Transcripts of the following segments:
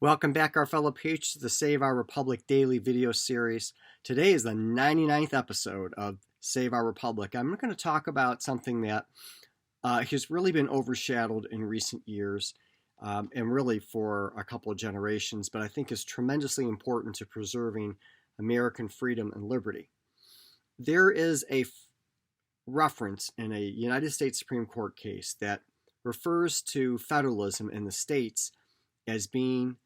Welcome back, our fellow patriots, to the Save Our Republic daily video series. Today is the 99th episode of Save Our Republic. I'm going to talk about something that has really been overshadowed in recent years and really for a couple of generations, but I think is tremendously important to preserving American freedom and liberty. There is a reference in a United States Supreme Court case that refers to federalism in the states as being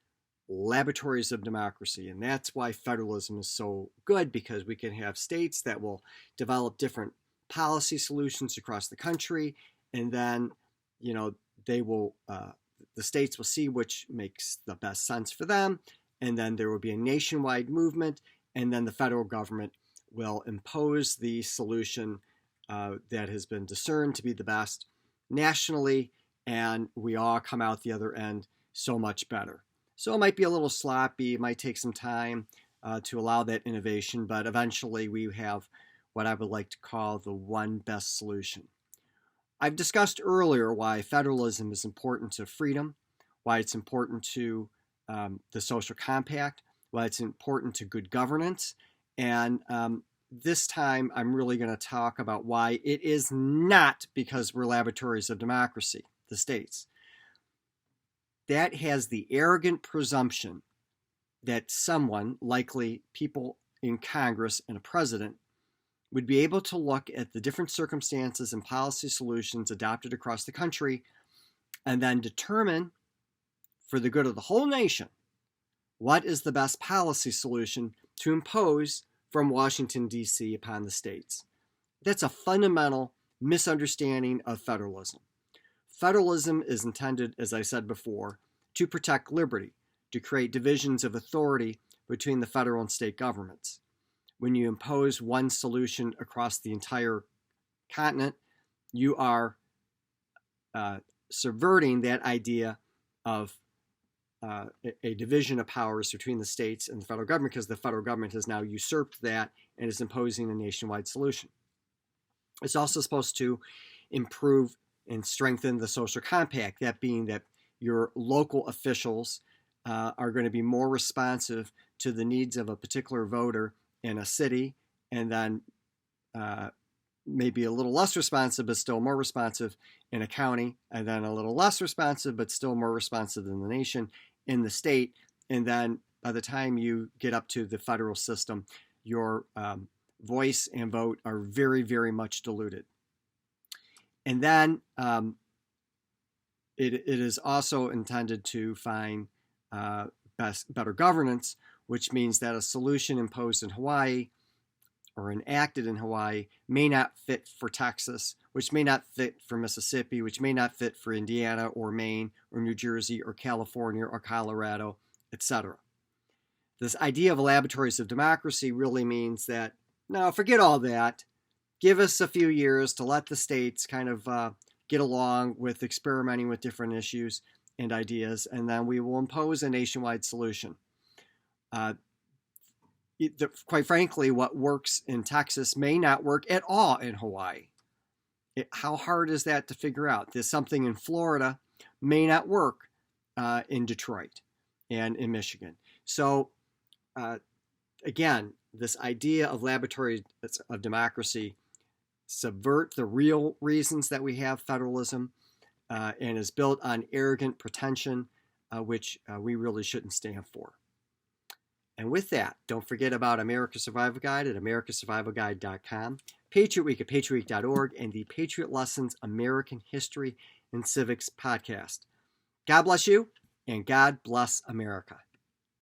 laboratories of democracy. And that's why federalism is so good, because we can have states that will develop different policy solutions across the country, and then they will the states will see which makes the best sense for them, and then there will be a nationwide movement, and then the federal government will impose the solution that has been discerned to be the best nationally, and we all come out the other end so much better. So it might be a little sloppy, it might take some time to allow that innovation, but eventually we have what I would like to call the one best solution. I've discussed earlier why federalism is important to freedom, why it's important to the social compact, why it's important to good governance, and this time I'm really going to talk about why it is not because we're laboratories of democracy, the states. That has the arrogant presumption that someone, likely people in Congress and a president, would be able to look at the different circumstances and policy solutions adopted across the country and then determine, for the good of the whole nation, what is the best policy solution to impose from Washington, D.C. upon the states. That's a fundamental misunderstanding of federalism. Federalism is intended, as I said before, to protect liberty, to create divisions of authority between the federal and state governments. When you impose one solution across the entire continent, you are subverting that idea of a division of powers between the states and the federal government, because the federal government has now usurped that and is imposing a nationwide solution. It's also supposed to improve and strengthen the social compact, that being that your local officials are going to be more responsive to the needs of a particular voter in a city, and then maybe a little less responsive but still more responsive in a county, and then a little less responsive but still more responsive in the nation, in the state. And then by the time you get up to the federal system, your voice and vote are very, very much diluted. And then it is also intended to find better governance, which means that a solution imposed in Hawaii or enacted in Hawaii may not fit for Texas, which may not fit for Mississippi, which may not fit for Indiana or Maine or New Jersey or California or Colorado, etc. This idea of laboratories of democracy really means that, no, forget all that. Give us a few years to let the states kind of get along with experimenting with different issues and ideas, and then we will impose a nationwide solution. Quite frankly, what works in Texas may not work at all in Hawaii. How hard is that to figure out? There's something in Florida may not work in Detroit and in Michigan. So again, this idea of laboratories of democracy subvert the real reasons that we have federalism and is built on arrogant pretension, which we really shouldn't stand for. And with that, don't forget about America's Survival Guide at americasurvivalguide.com, Patriot Week at patriotweek.org, and the Patriot Lessons American History and Civics podcast. God bless you, and God bless America.